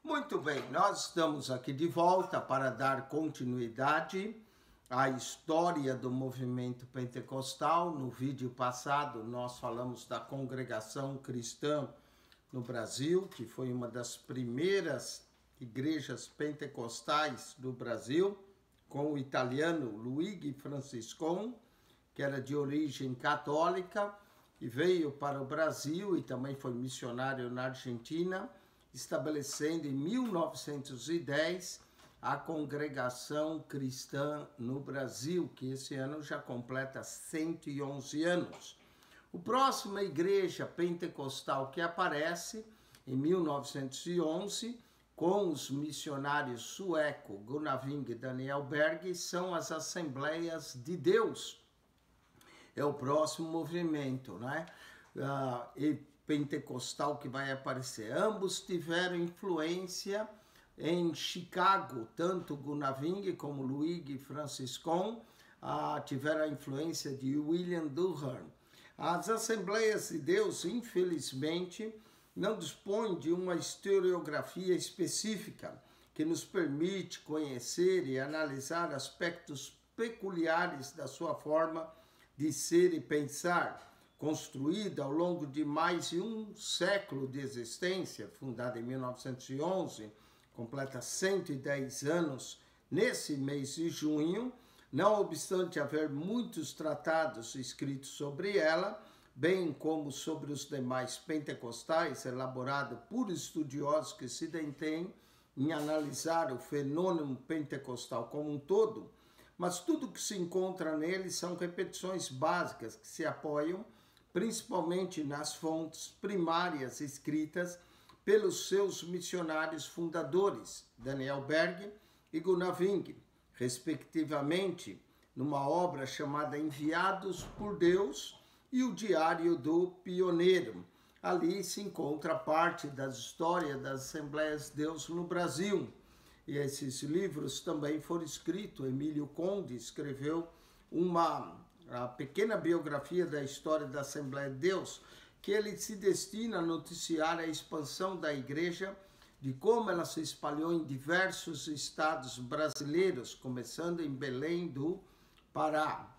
Muito bem, nós estamos aqui de volta para dar continuidade à história do movimento pentecostal. No vídeo passado, nós falamos da congregação cristã no Brasil, que foi uma das primeiras igrejas pentecostais do Brasil, com o italiano Luigi Franciscon, que era de origem católica e veio para o Brasil e também foi missionário na Argentina, estabelecendo em 1910 a Congregação Cristã no Brasil, que esse ano já completa 111 anos. O próximo é a igreja pentecostal que aparece em 1911, com os missionários sueco Gunnar Wing e Daniel Berg, são as Assembleias de Deus. É o próximo movimento, né? Pentecostal que vai aparecer. Ambos tiveram influência em Chicago, tanto Gunnar Wing como Luigi Franciscon tiveram a influência de William Durham. As Assembleias de Deus, infelizmente, não dispõem de uma historiografia específica que nos permite conhecer e analisar aspectos peculiares da sua forma de ser e pensar, construída ao longo de mais de um século de existência, fundada em 1911, completa 110 anos nesse mês de junho, não obstante haver muitos tratados escritos sobre ela, bem como sobre os demais pentecostais, elaborado por estudiosos que se detêm em analisar o fenômeno pentecostal como um todo, mas tudo que se encontra nele são repetições básicas que se apoiam principalmente nas fontes primárias escritas pelos seus missionários fundadores, Daniel Berg e Gunnar Wing, respectivamente, numa obra chamada Enviados por Deus e o Diário do Pioneiro. Ali se encontra parte da história das Assembleias de Deus no Brasil. E esses livros também foram escritos. Emílio Conde escreveu a pequena biografia da história da Assembleia de Deus, que ele se destina a noticiar a expansão da igreja, de como ela se espalhou em diversos estados brasileiros, começando em Belém do Pará.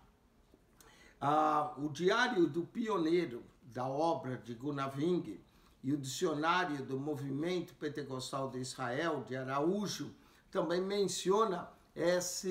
O Diário do Pioneiro, da obra de Gunnar Wing, e o Dicionário do Movimento Pentecostal de Israel, de Araújo, também menciona essa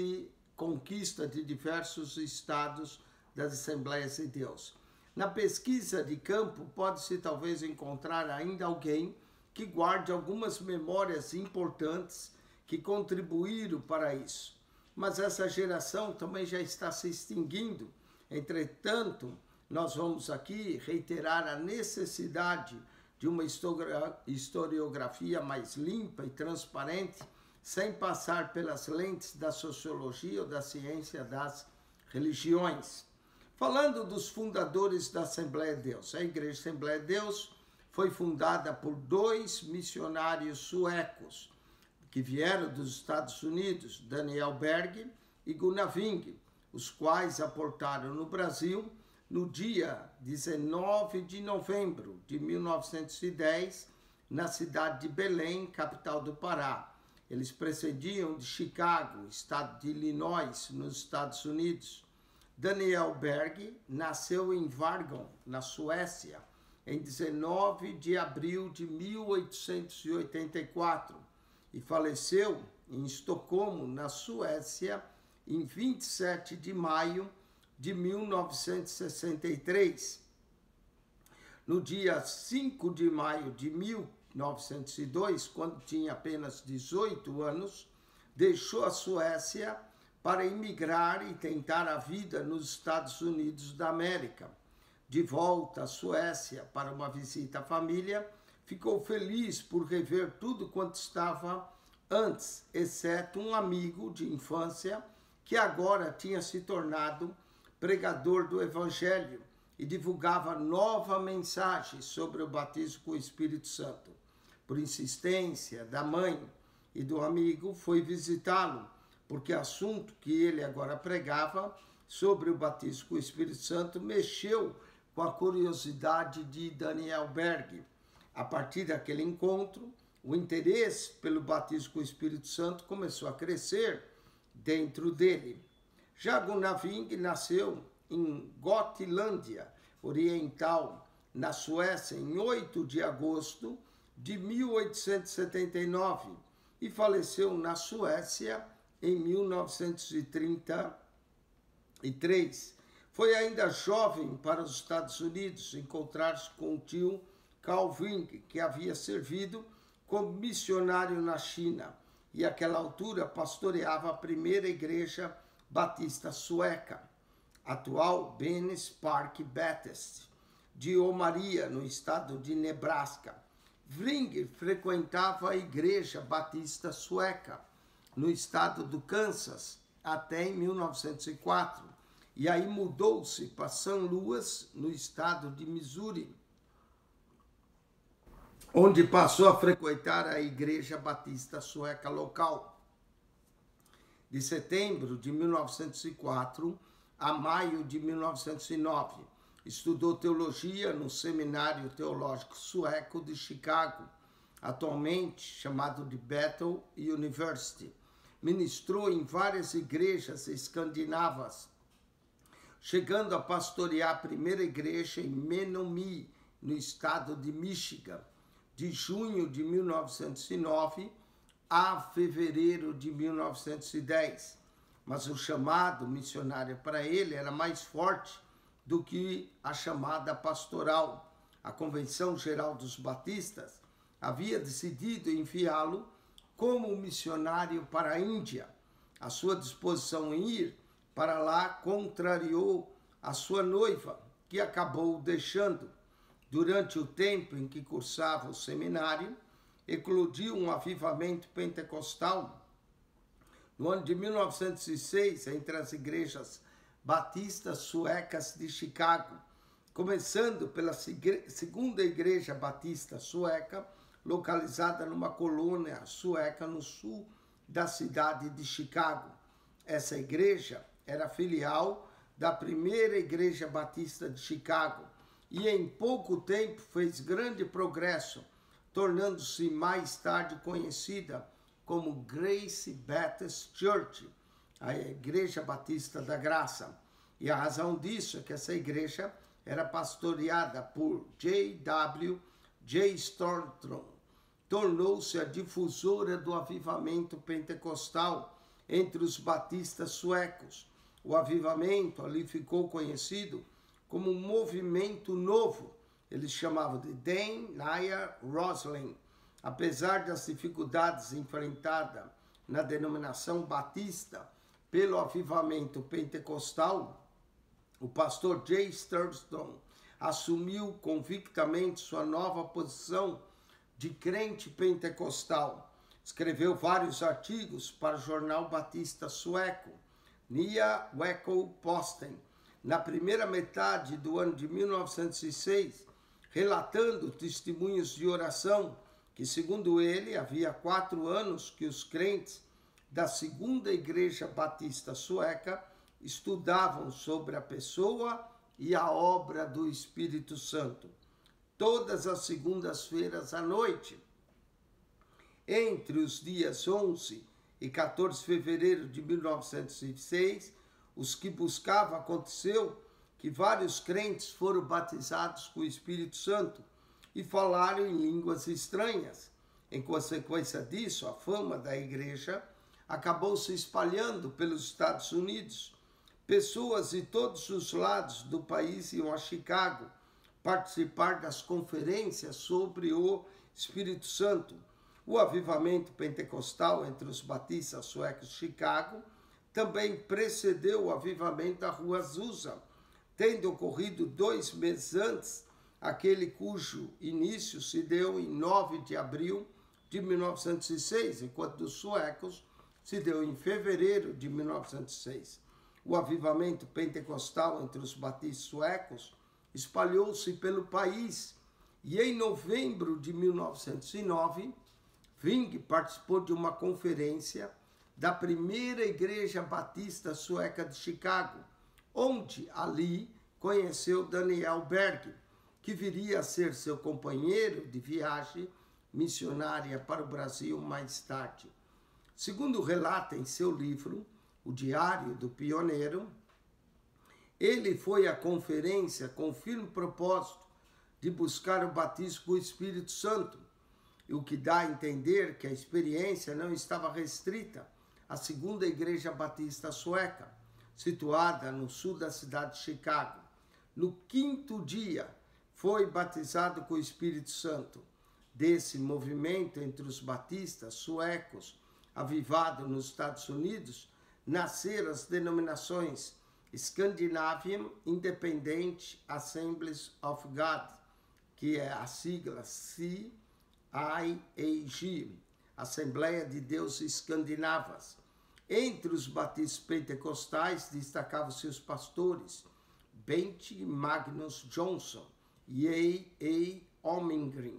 conquista de diversos estados das Assembleias de Deus. Na pesquisa de campo, pode-se talvez encontrar ainda alguém que guarde algumas memórias importantes que contribuíram para isso. Mas essa geração também já está se extinguindo. Entretanto, nós vamos aqui reiterar a necessidade de uma historiografia mais limpa e transparente, sem passar pelas lentes da sociologia ou da ciência das religiões. Falando dos fundadores da Assembleia de Deus, a Igreja Assembleia de Deus foi fundada por dois missionários suecos que vieram dos Estados Unidos, Daniel Berg e Gunnar Wing, os quais aportaram no Brasil no dia 19 de novembro de 1910, na cidade de Belém, capital do Pará. Eles precediam de Chicago, estado de Illinois, nos Estados Unidos. Daniel Berg nasceu em Vargön, na Suécia, em 19 de abril de 1884 e faleceu em Estocolmo, na Suécia, em 27 de maio de 1963. No dia 5 de maio de 1902, quando tinha apenas 18 anos, deixou a Suécia para emigrar e tentar a vida nos Estados Unidos da América. De volta à Suécia para uma visita à família, ficou feliz por rever tudo quanto estava antes, exceto um amigo de infância que agora tinha se tornado pregador do Evangelho e divulgava nova mensagem sobre o batismo com o Espírito Santo. Por insistência da mãe e do amigo, foi visitá-lo, porque o assunto que ele agora pregava sobre o batismo com o Espírito Santo mexeu com a curiosidade de Daniel Berg. A partir daquele encontro, o interesse pelo batismo com o Espírito Santo começou a crescer dentro dele. Já Gunnar Wing nasceu em Gotlândia Oriental, na Suécia, em 8 de agosto de 1879 e faleceu na Suécia em 1933. Foi ainda jovem para os Estados Unidos encontrar-se com o tio Carl Wing, que havia servido como missionário na China e, àquela altura, pastoreava a primeira igreja batista sueca, atual Bennis Park Baptist, de Omaha, no estado de Nebraska. Wing frequentava a igreja batista sueca, no estado do Kansas, até em 1904, e aí mudou-se para St. Louis, no estado de Missouri, onde passou a frequentar a igreja batista sueca local. De setembro de 1904 a maio de 1909, estudou teologia no Seminário Teológico Sueco de Chicago, atualmente chamado de Bethel University. Ministrou em várias igrejas escandinavas, chegando a pastorear a primeira igreja em Menominee, no estado de Michigan, de junho de 1909 a fevereiro de 1910. Mas o chamado missionário para ele era mais forte do que a chamada pastoral. A Convenção Geral dos Batistas havia decidido enviá-lo como missionário para a Índia. A sua disposição em ir para lá contrariou a sua noiva, que acabou deixando. Durante o tempo em que cursava o seminário, eclodiu um avivamento pentecostal no ano de 1906 entre as igrejas batistas suecas de Chicago, começando pela segunda igreja batista sueca, localizada numa colônia sueca no sul da cidade de Chicago. Essa igreja era filial da primeira igreja batista de Chicago e em pouco tempo fez grande progresso, tornando-se mais tarde conhecida como Grace Baptist Church, a Igreja Batista da Graça. E a razão disso é que essa igreja era pastoreada por J.W.J. Thornton. Tornou-se a difusora do avivamento pentecostal entre os batistas suecos. O avivamento ali ficou conhecido como um movimento novo. Eles chamavam de Den Naya Roslin. Apesar das dificuldades enfrentadas na denominação batista pelo avivamento pentecostal, o pastor J. Thurston assumiu convictamente sua nova posição de crente pentecostal. Escreveu vários artigos para o jornal batista sueco, Nya Vecko-Posten, na primeira metade do ano de 1906, relatando testemunhos de oração que, segundo ele, havia 4 anos que os crentes da segunda igreja batista sueca estudavam sobre a pessoa e a obra do Espírito Santo, todas as segundas-feiras à noite. Entre os dias 11 e 14 de fevereiro de 1906, os que buscavam, aconteceu que vários crentes foram batizados com o Espírito Santo e falaram em línguas estranhas. Em consequência disso, a fama da igreja acabou se espalhando pelos Estados Unidos. Pessoas de todos os lados do país iam a Chicago participar das conferências sobre o Espírito Santo. O avivamento pentecostal entre os batistas suecos de Chicago também precedeu o avivamento da Rua Azusa, tendo ocorrido 2 meses antes, aquele cujo início se deu em 9 de abril de 1906, enquanto dos suecos se deu em fevereiro de 1906. O avivamento pentecostal entre os batistas suecos espalhou-se pelo país e em novembro de 1909, Wing participou de uma conferência da primeira igreja batista sueca de Chicago, onde ali conheceu Daniel Berg, que viria a ser seu companheiro de viagem missionária para o Brasil mais tarde. Segundo relata em seu livro, O Diário do Pioneiro, ele foi à conferência com o firme propósito de buscar o batismo com o Espírito Santo, o que dá a entender que a experiência não estava restrita à segunda igreja batista sueca, situada no sul da cidade de Chicago. No 5º dia, foi batizado com o Espírito Santo. Desse movimento entre os batistas suecos, avivado nos Estados Unidos, nasceram as denominações Scandinavian Independent Assemblies of God, que é a sigla CIAG, Assembleia de Deus Escandinavas. Entre os batistas pentecostais destacavam-se os pastores Bent Magnus Johnson e A. Omengren.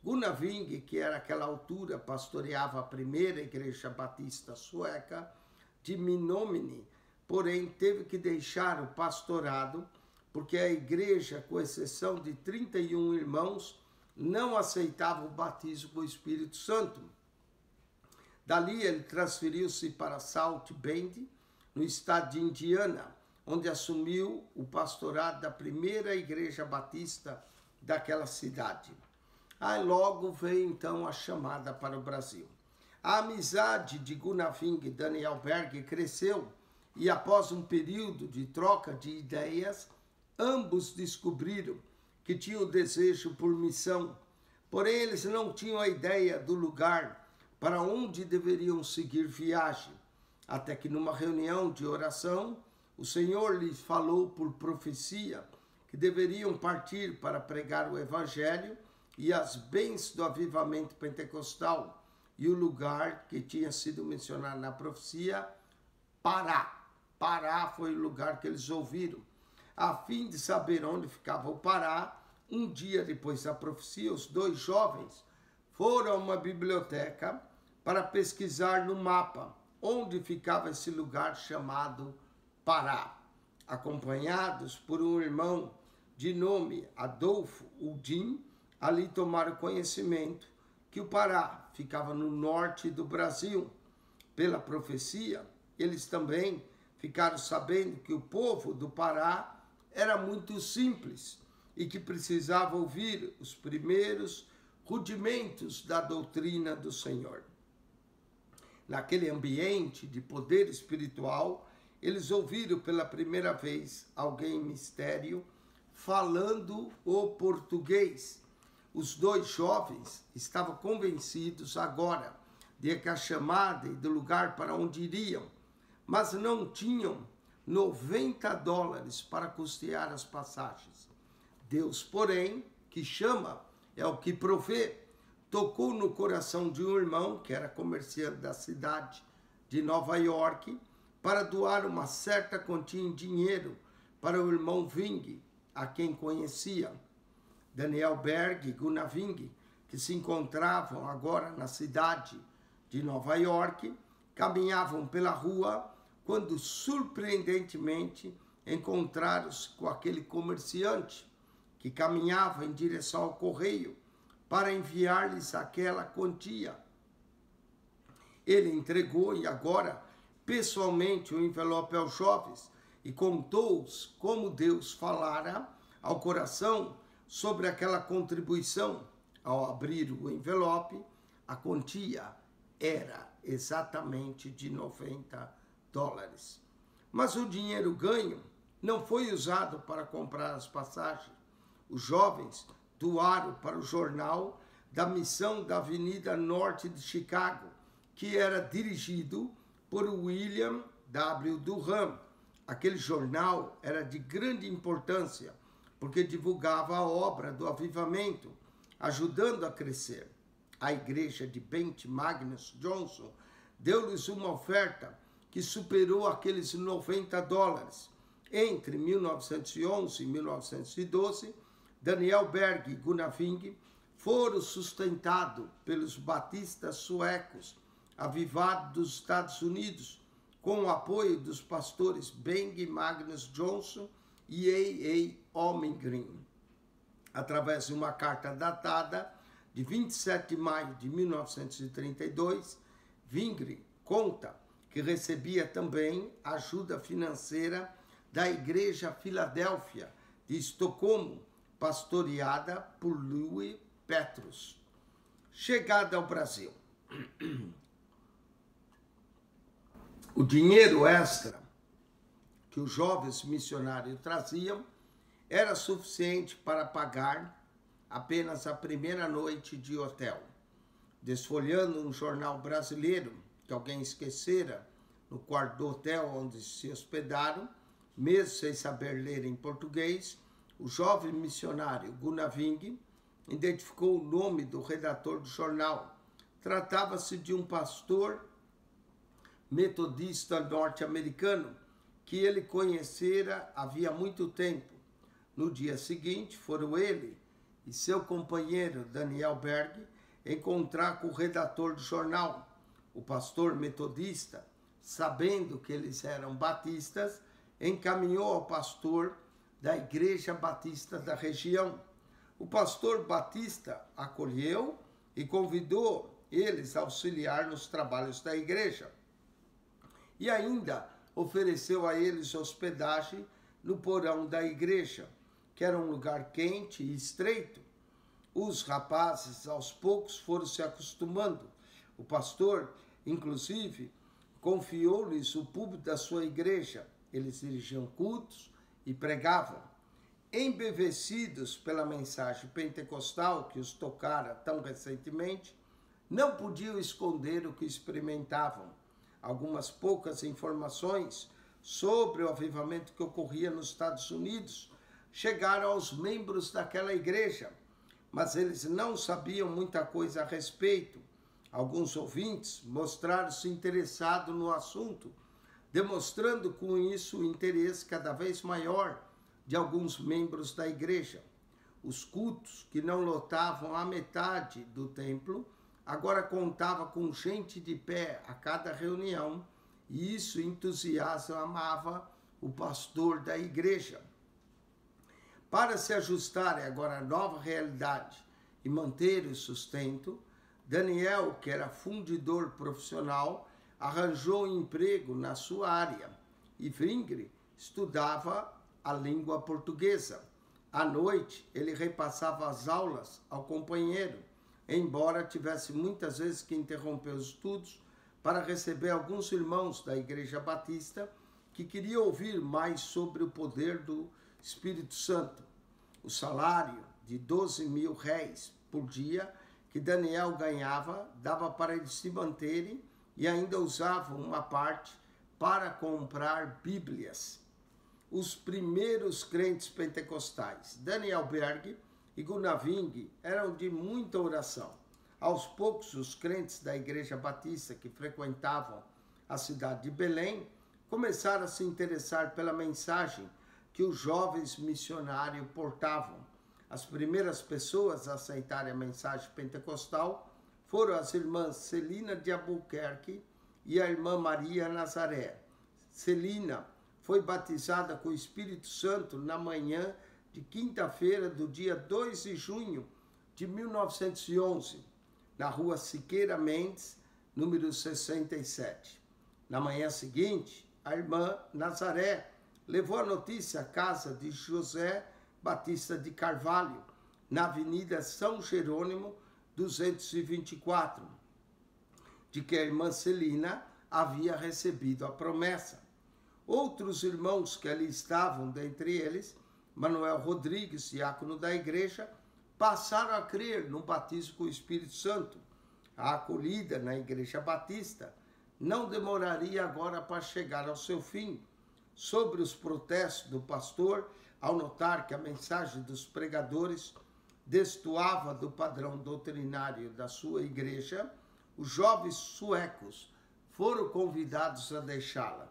Gunnar Wing, que era àquela altura pastoreava a primeira igreja batista sueca de Menominee, porém teve que deixar o pastorado porque a igreja, com exceção de 31 irmãos, não aceitava o batismo com o Espírito Santo. Dali ele transferiu-se para South Bend, no estado de Indiana, onde assumiu o pastorado da primeira igreja batista daquela cidade. Aí logo veio então a chamada para o Brasil. A amizade de Gunnar Wing e Daniel Berg cresceu e após um período de troca de ideias, ambos descobriram que tinham desejo por missão, porém eles não tinham a ideia do lugar para onde deveriam seguir viagem, até que numa reunião de oração, o Senhor lhes falou por profecia que deveriam partir para pregar o Evangelho e as bênçãos do avivamento pentecostal, e o lugar que tinha sido mencionado na profecia, Pará. Pará foi o lugar que eles ouviram. A fim de saber onde ficava o Pará, um dia depois da profecia, os dois jovens foram a uma biblioteca para pesquisar no mapa onde ficava esse lugar chamado Pará. Acompanhados por um irmão de nome Adolfo Uldin, ali tomaram conhecimento que o Pará ficava no norte do Brasil. Pela profecia, eles também ficaram sabendo que o povo do Pará era muito simples e que precisava ouvir os primeiros rudimentos da doutrina do Senhor. Naquele ambiente de poder espiritual, eles ouviram pela primeira vez alguém em mistério falando o português. Os dois jovens estavam convencidos agora de que a chamada e do lugar para onde iriam, mas não tinham $90 para custear as passagens. Deus, porém, que chama, é o que provê, tocou no coração de um irmão, que era comerciante da cidade de Nova York, para doar uma certa quantia em dinheiro para o irmão Wing, a quem conhecia. Daniel Berg e Gunnar Wing, que se encontravam agora na cidade de Nova York, caminhavam pela rua quando, surpreendentemente, encontraram-se com aquele comerciante que caminhava em direção ao correio para enviar-lhes aquela quantia. Ele entregou e agora, pessoalmente, o envelope aos jovens e contou-os como Deus falara ao coração sobre aquela contribuição. Ao abrir o envelope, a quantia era exatamente de $90. Mas o dinheiro ganho não foi usado para comprar as passagens. Os jovens doaram para o jornal da missão da Avenida Norte de Chicago, que era dirigido por William W. Durham. Aquele jornal era de grande importância, porque divulgava a obra do avivamento, ajudando a crescer. A igreja de Bent Magnus Johnson deu-lhes uma oferta que superou aqueles $90. Entre 1911 e 1912, Daniel Berg e Gunnar Wing foram sustentados pelos batistas suecos, avivados dos Estados Unidos, com o apoio dos pastores Bent Magnus Johnson e A. Omengren. Através de uma carta datada de 27 de maio de 1932, Zwingli conta que recebia também ajuda financeira da Igreja Filadélfia de Estocolmo, pastoreada por Louis Petrus. Chegada ao Brasil, o dinheiro extra que os jovens missionários traziam era suficiente para pagar apenas a primeira noite de hotel. Desfolhando um jornal brasileiro que alguém esquecera no quarto do hotel onde se hospedaram, mesmo sem saber ler em português, o jovem missionário Gunnar Wing identificou o nome do redator do jornal. Tratava-se de um pastor metodista norte-americano que ele conhecera havia muito tempo. No dia seguinte, foram ele e seu companheiro Daniel Berg encontrar com o redator do jornal. O pastor metodista, sabendo que eles eram batistas, encaminhou ao pastor da Igreja Batista da região. O pastor batista acolheu e convidou eles a auxiliar nos trabalhos da igreja. E ainda ofereceu a eles hospedagem no porão da igreja, que era um lugar quente e estreito. Os rapazes, aos poucos, foram se acostumando. O pastor, inclusive, confiou-lhes o púlpito da sua igreja. Eles dirigiam cultos e pregavam. Embevecidos pela mensagem pentecostal que os tocara tão recentemente, não podiam esconder o que experimentavam. Algumas poucas informações sobre o avivamento que ocorria nos Estados Unidos chegaram aos membros daquela igreja, mas eles não sabiam muita coisa a respeito. Alguns ouvintes mostraram-se interessados no assunto, demonstrando com isso o interesse cada vez maior de alguns membros da igreja. Os cultos, que não lotavam a metade do templo, agora contavam com gente de pé a cada reunião, e isso entusiasmava o pastor da igreja. Para se ajustarem agora à nova realidade e manter o sustento, Daniel, que era fundidor profissional, arranjou um emprego na sua área, e Zwingli estudava a língua portuguesa. À noite, ele repassava as aulas ao companheiro, embora tivesse muitas vezes que interromper os estudos para receber alguns irmãos da Igreja Batista que queriam ouvir mais sobre o poder do Espírito Santo. O salário de 12.000 réis por dia que Daniel ganhava dava para eles se manterem e ainda usavam uma parte para comprar Bíblias. Os primeiros crentes pentecostais, Daniel Berg e Gunnar Wing, eram de muita oração. Aos poucos, os crentes da Igreja Batista que frequentavam a cidade de Belém começaram a se interessar pela mensagem que os jovens missionários portavam. As primeiras pessoas a aceitarem a mensagem pentecostal foram as irmãs Celina de Albuquerque e a irmã Maria Nazaré. Celina foi batizada com o Espírito Santo na manhã de quinta-feira do dia 2 de junho de 1911, na rua Siqueira Mendes, número 67. Na manhã seguinte, a irmã Nazaré levou a notícia à casa de José Batista de Carvalho, na Avenida São Jerônimo, 224, de que a irmã Celina havia recebido a promessa. Outros irmãos que ali estavam, dentre eles, Manuel Rodrigues, diácono da igreja, passaram a crer no batismo com o Espírito Santo. A acolhida na Igreja Batista não demoraria agora para chegar ao seu fim. Sobre os protestos do pastor, ao notar que a mensagem dos pregadores destoava do padrão doutrinário da sua igreja, os jovens suecos foram convidados a deixá-la.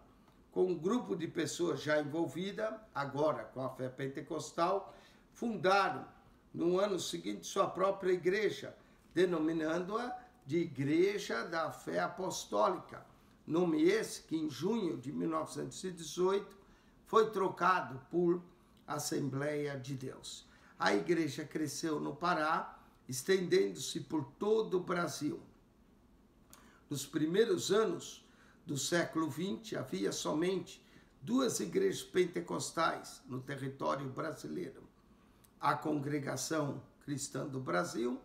Com um grupo de pessoas já envolvida, agora com a fé pentecostal, fundaram, no ano seguinte, sua própria igreja, denominando-a de Igreja da Fé Apostólica, nome esse que em junho de 1918 foi trocado por Assembleia de Deus. A igreja cresceu no Pará estendendo-se por todo o Brasil. Nos primeiros anos do século XX, havia somente 2 igrejas pentecostais no território brasileiro: a Congregação Cristã do Brasil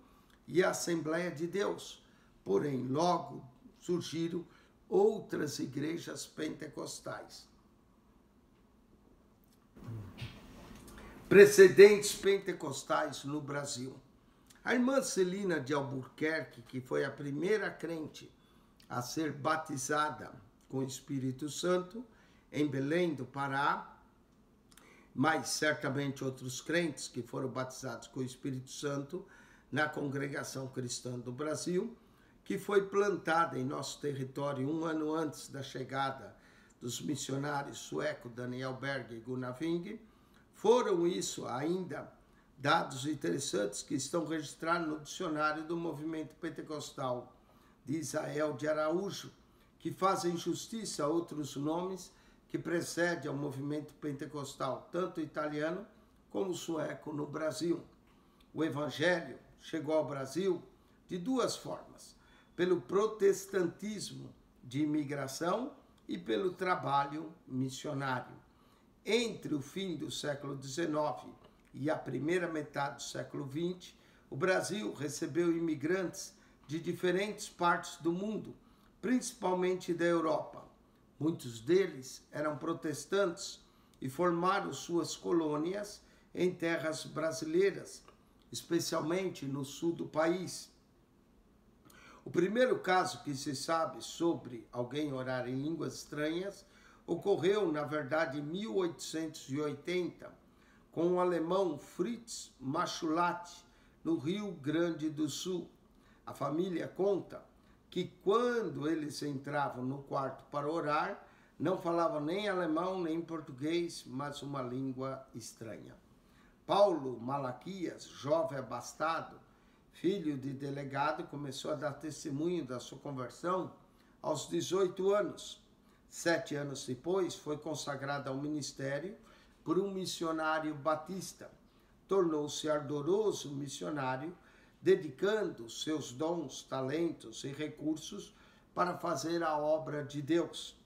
e a Assembleia de Deus. Porém, logo surgiram outras igrejas pentecostais. Precedentes pentecostais no Brasil. A irmã Celina de Albuquerque, que foi a primeira crente a ser batizada com o Espírito Santo em Belém do Pará, mas certamente outros crentes que foram batizados com o Espírito Santo na Congregação Cristã do Brasil, que foi plantada em nosso território 1 ano antes da chegada dos missionários suecos Daniel Berg e Gunnar Wing. Foram isso ainda dados interessantes que estão registrados no dicionário do movimento pentecostal de Israel de Araújo, que fazem justiça a outros nomes que precedem ao movimento pentecostal, tanto italiano como sueco no Brasil. O evangelho chegou ao Brasil de 2 formas: pelo protestantismo de imigração e pelo trabalho missionário. Entre o fim do século XIX e a primeira metade do século XX, o Brasil recebeu imigrantes de diferentes partes do mundo, principalmente da Europa. Muitos deles eram protestantes e formaram suas colônias em terras brasileiras, especialmente no sul do país. O primeiro caso que se sabe sobre alguém orar em línguas estranhas ocorreu, na verdade, em 1880, com o alemão Fritz Machulat, no Rio Grande do Sul. A família conta que quando eles entravam no quarto para orar, não falavam nem alemão nem português, mas uma língua estranha. Paulo Malaquias, jovem abastado, filho de delegado, começou a dar testemunho da sua conversão aos 18 anos. 7 anos depois, foi consagrado ao ministério por um missionário batista. Tornou-se ardoroso missionário, dedicando seus dons, talentos e recursos para fazer a obra de Deus.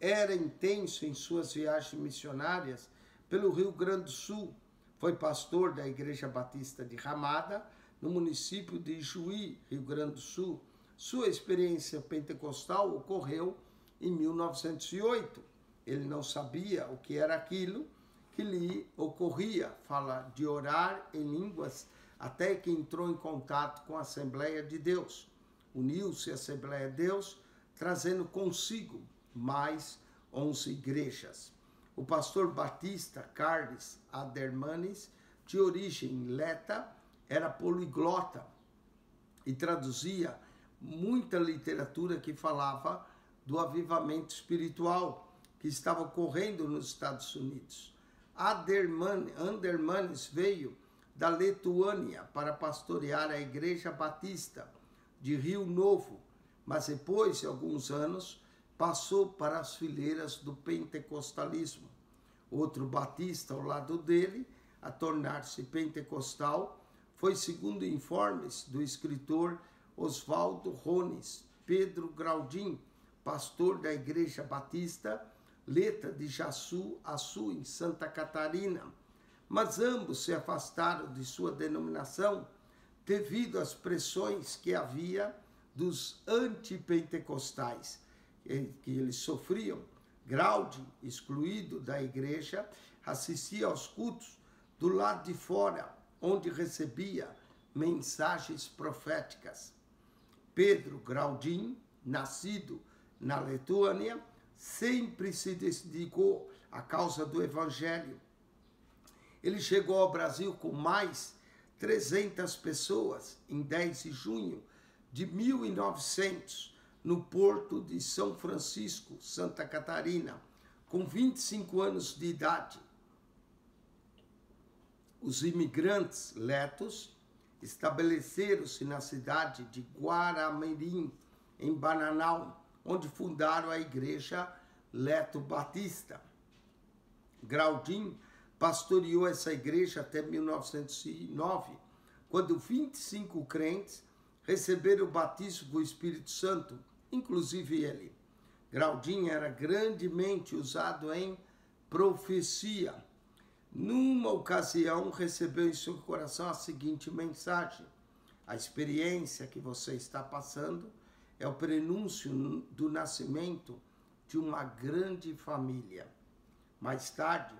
Era intenso em suas viagens missionárias pelo Rio Grande do Sul. Foi pastor da Igreja Batista de Ramada, no município de Juí, Rio Grande do Sul. Sua experiência pentecostal ocorreu em 1908. Ele não sabia o que era aquilo que lhe ocorria, fala de orar em línguas, até que entrou em contato com a Assembleia de Deus. Uniu-se à Assembleia de Deus, trazendo consigo mais 11 igrejas. O pastor batista Carles Adermanes, de origem leta, era poliglota e traduzia muita literatura que falava do avivamento espiritual que estava ocorrendo nos Estados Unidos. Adermanes veio da Lituânia para pastorear a Igreja Batista de Rio Novo, mas depois de alguns anos passou para as fileiras do pentecostalismo. Outro batista ao lado dele, a tornar-se pentecostal, foi, segundo informes do escritor Oswaldo Rones, Pedro Graudin, pastor da Igreja Batista Leta de Jaçu, Açu, em Santa Catarina. Mas ambos se afastaram de sua denominação devido às pressões que havia dos antipentecostais, que eles sofriam. Graudin, excluído da igreja, assistia aos cultos do lado de fora, onde recebia mensagens proféticas. Pedro Graudin, nascido na Lituânia, sempre se dedicou à causa do Evangelho. Ele chegou ao Brasil com mais 300 pessoas em 10 de junho de 1900, no porto de São Francisco, Santa Catarina, com 25 anos de idade. Os imigrantes letos estabeleceram-se na cidade de Guaramirim, em Bananal, onde fundaram a igreja Leto Batista. Graudin pastoreou essa igreja até 1909, quando 25 crentes receberam o batismo com o Espírito Santo, inclusive ele. Graudinho era grandemente usado em profecia. Numa ocasião, recebeu em seu coração a seguinte mensagem: a experiência que você está passando é o prenúncio do nascimento de uma grande família. Mais tarde,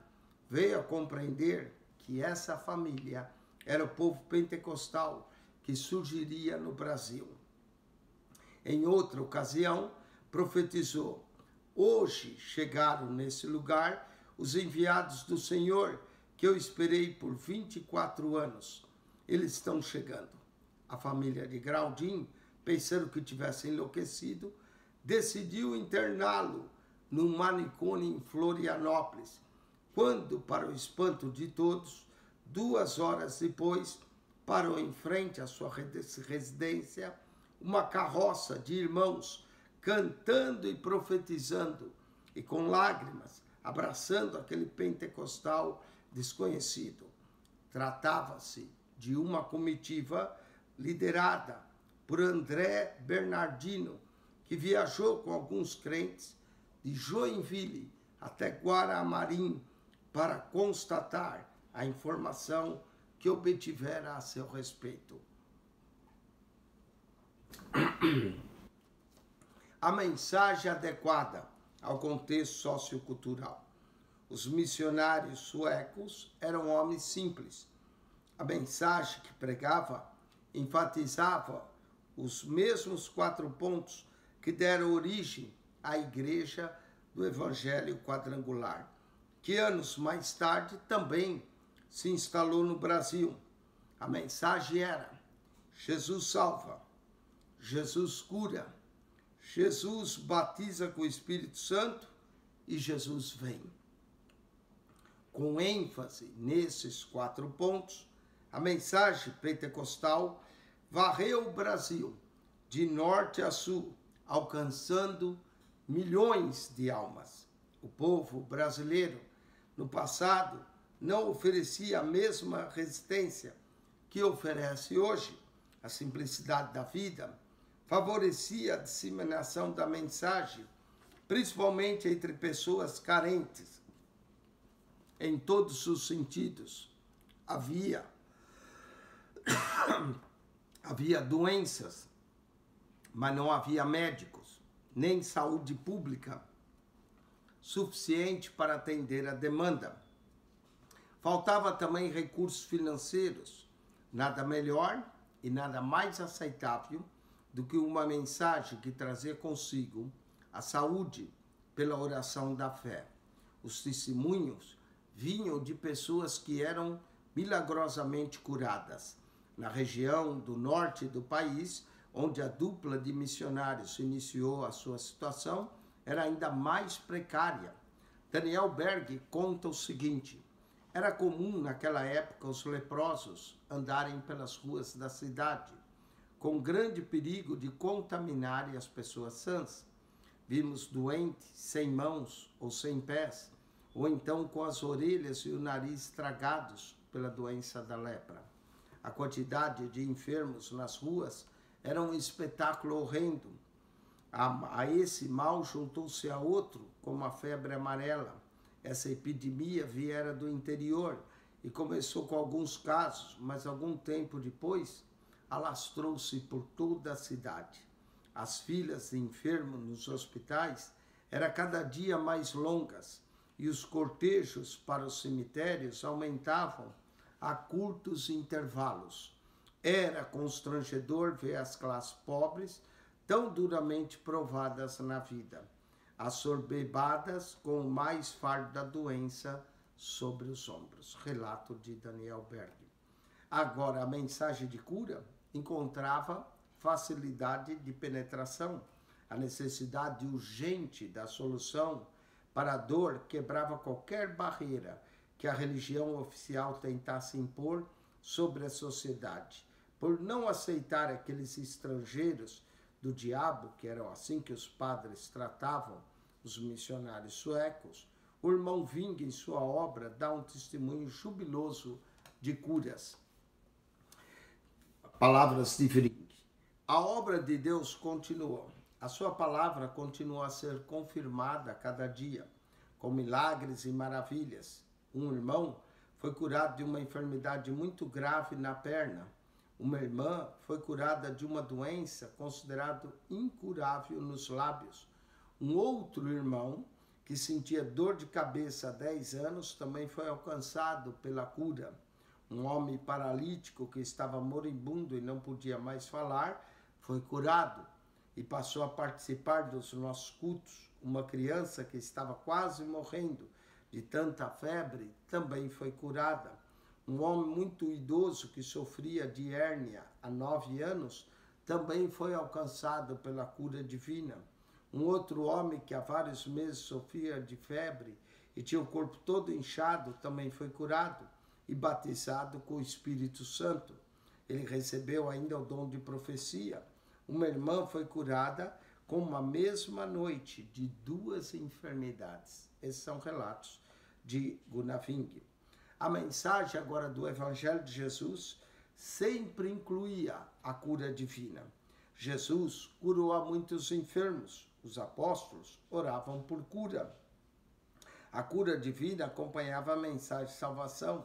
veio a compreender que essa família era o povo pentecostal que surgiria no Brasil. Em outra ocasião, profetizou: hoje chegaram nesse lugar os enviados do Senhor, que eu esperei por 24 anos. Eles estão chegando. A família de Graudinho, pensando que tivesse enlouquecido, decidiu interná-lo num manicômio em Florianópolis, quando, para o espanto de todos, 2 horas depois, parou em frente à sua residência uma carroça de irmãos, cantando e profetizando, e com lágrimas, abraçando aquele pentecostal desconhecido. Tratava-se de uma comitiva liderada por André Bernardino, que viajou com alguns crentes de Joinville até Guaramarim para constatar a informação que obtivera a seu respeito. A mensagem adequada ao contexto sociocultural. Os missionários suecos eram homens simples. A mensagem que pregava enfatizava os mesmos 4 pontos que deram origem à Igreja do Evangelho Quadrangular, que anos mais tarde também se instalou no Brasil. A mensagem era: Jesus salva, Jesus cura, Jesus batiza com o Espírito Santo e Jesus vem. Com ênfase nesses 4 pontos, a mensagem pentecostal varreu o Brasil de norte a sul, alcançando milhões de almas. O povo brasileiro, no passado, não oferecia a mesma resistência que oferece hoje. A simplicidade da vida favorecia a disseminação da mensagem, principalmente entre pessoas carentes, em todos os sentidos. Havia doenças, mas não havia médicos, nem saúde pública suficiente para atender a demanda. Faltava também recursos financeiros. Nada melhor e nada mais aceitável do que uma mensagem que trazia consigo a saúde pela oração da fé. Os testemunhos vinham de pessoas que eram milagrosamente curadas. Na região do norte do país, onde a dupla de missionários iniciou a sua situação, era ainda mais precária. Daniel Berg conta o seguinte: era comum naquela época os leprosos andarem pelas ruas da cidade, com grande perigo de contaminarem as pessoas sãs. Vimos doentes sem mãos ou sem pés, ou então com as orelhas e o nariz estragados pela doença da lepra. A quantidade de enfermos nas ruas era um espetáculo horrendo. A esse mal juntou-se a outro, como a febre amarela. Essa epidemia viera do interior e começou com alguns casos, mas algum tempo depois alastrou-se por toda a cidade. As filas de enfermos nos hospitais eram cada dia mais longas e os cortejos para os cemitérios aumentavam a curtos intervalos. Era constrangedor ver as classes pobres tão duramente provadas na vida, assoberbadas com o mais fardo da doença sobre os ombros. Relato de Daniel Berg. Agora, a mensagem de cura encontrava facilidade de penetração. A necessidade urgente da solução para a dor quebrava qualquer barreira que a religião oficial tentasse impor sobre a sociedade. Por não aceitar aqueles estrangeiros do diabo, que eram assim que os padres tratavam os missionários suecos, o irmão Ving, em sua obra, dá um testemunho jubiloso de curas. palavras diferentes. A obra de Deus continuou. A sua palavra continua a ser confirmada a cada dia, com milagres e maravilhas. Um irmão foi curado de uma enfermidade muito grave na perna. Uma irmã foi curada de uma doença considerada incurável nos lábios. Um outro irmão, que sentia dor de cabeça há 10 anos, também foi alcançado pela cura. Um homem paralítico que estava moribundo e não podia mais falar, foi curado e passou a participar dos nossos cultos. Uma criança que estava quase morrendo de tanta febre também foi curada. Um homem muito idoso que sofria de hérnia há 9 anos também foi alcançado pela cura divina. Um outro homem que há vários meses sofria de febre e tinha o corpo todo inchado também foi curado e batizado com o Espírito Santo. Ele recebeu ainda o dom de profecia. Uma irmã foi curada com uma mesma noite de 2 enfermidades. Esses são relatos de Gunaving. A mensagem agora do Evangelho de Jesus sempre incluía a cura divina. Jesus curou a muitos enfermos. Os apóstolos oravam por cura. A cura divina acompanhava a mensagem de salvação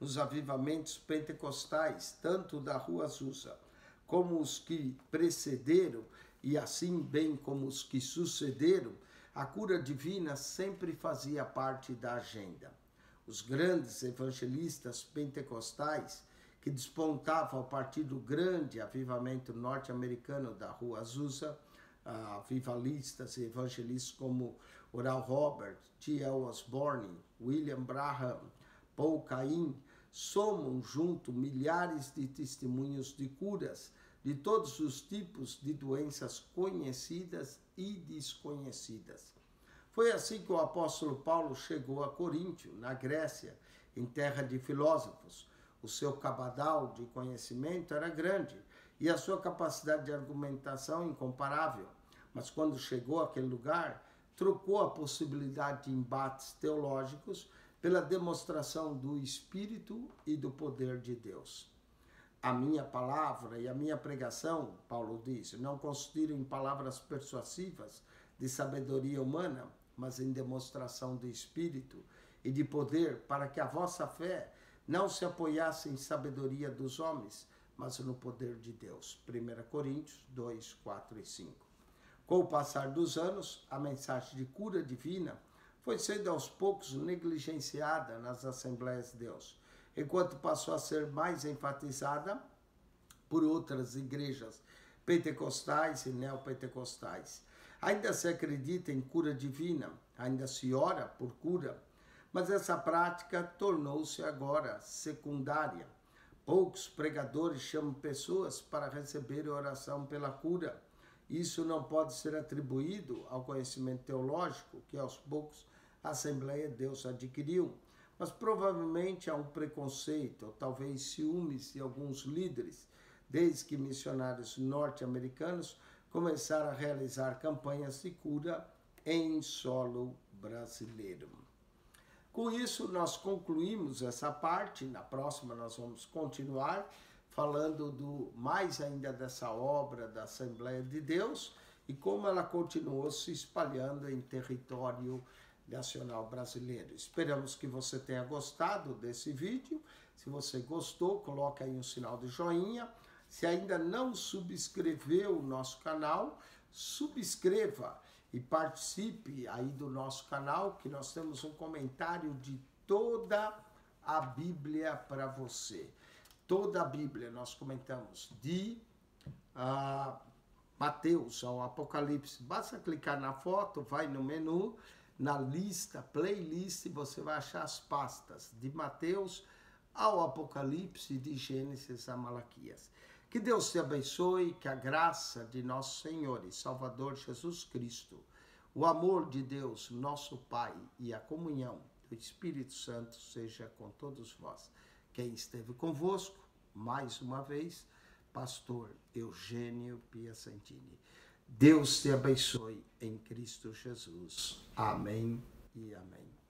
nos avivamentos pentecostais, tanto da Rua Azusa como os que precederam, e assim bem como os que sucederam. A cura divina sempre fazia parte da agenda. Os grandes evangelistas pentecostais que despontavam a partir do grande avivamento norte-americano da Rua Azusa, avivalistas e evangelistas como Oral Roberts, T.L. Osborne, William Branham, Paul Cain, somam junto milhares de testemunhos de curas de todos os tipos de doenças conhecidas e desconhecidas. Foi assim que o apóstolo Paulo chegou a Coríntio, na Grécia, em terra de filósofos. O seu cabedal de conhecimento era grande e a sua capacidade de argumentação incomparável. Mas quando chegou àquele lugar, trocou a possibilidade de embates teológicos pela demonstração do Espírito e do poder de Deus. A minha palavra e a minha pregação, Paulo diz, não consistiram em palavras persuasivas de sabedoria humana, mas em demonstração do Espírito e de poder, para que a vossa fé não se apoiasse em sabedoria dos homens, mas no poder de Deus. 1 Coríntios 2, 4 e 5. Com o passar dos anos, a mensagem de cura divina foi sendo aos poucos negligenciada nas Assembleias de Deus, enquanto passou a ser mais enfatizada por outras igrejas pentecostais e neopentecostais. Ainda se acredita em cura divina, ainda se ora por cura, mas essa prática tornou-se agora secundária. Poucos pregadores chamam pessoas para receber oração pela cura. Isso não pode ser atribuído ao conhecimento teológico que aos poucos a Assembleia de Deus adquiriu, mas provavelmente há um preconceito, ou talvez ciúmes de alguns líderes, desde que missionários norte-americanos começaram a realizar campanhas de cura em solo brasileiro. Com isso, nós concluímos essa parte. Na próxima, nós vamos continuar falando mais ainda dessa obra da Assembleia de Deus e como ela continuou se espalhando em território nacional brasileiro. Esperamos que você tenha gostado desse vídeo. Se você gostou, coloque aí um sinal de joinha. Se ainda não subscreveu o nosso canal, subscreva e participe aí do nosso canal, que nós temos um comentário de toda a Bíblia para você. Toda a Bíblia nós comentamos, de Mateus ao Apocalipse. Basta clicar na foto, vai no menu, na lista, playlist, você vai achar as pastas de Mateus ao Apocalipse, de Gênesis a Malaquias. Que Deus te abençoe, que a graça de nosso Senhor e Salvador Jesus Cristo, o amor de Deus, nosso Pai, e a comunhão do Espírito Santo seja com todos vós. Quem esteve convosco, mais uma vez, Pastor Eugênio Piacentini. Deus te abençoe em Cristo Jesus. Amém e amém.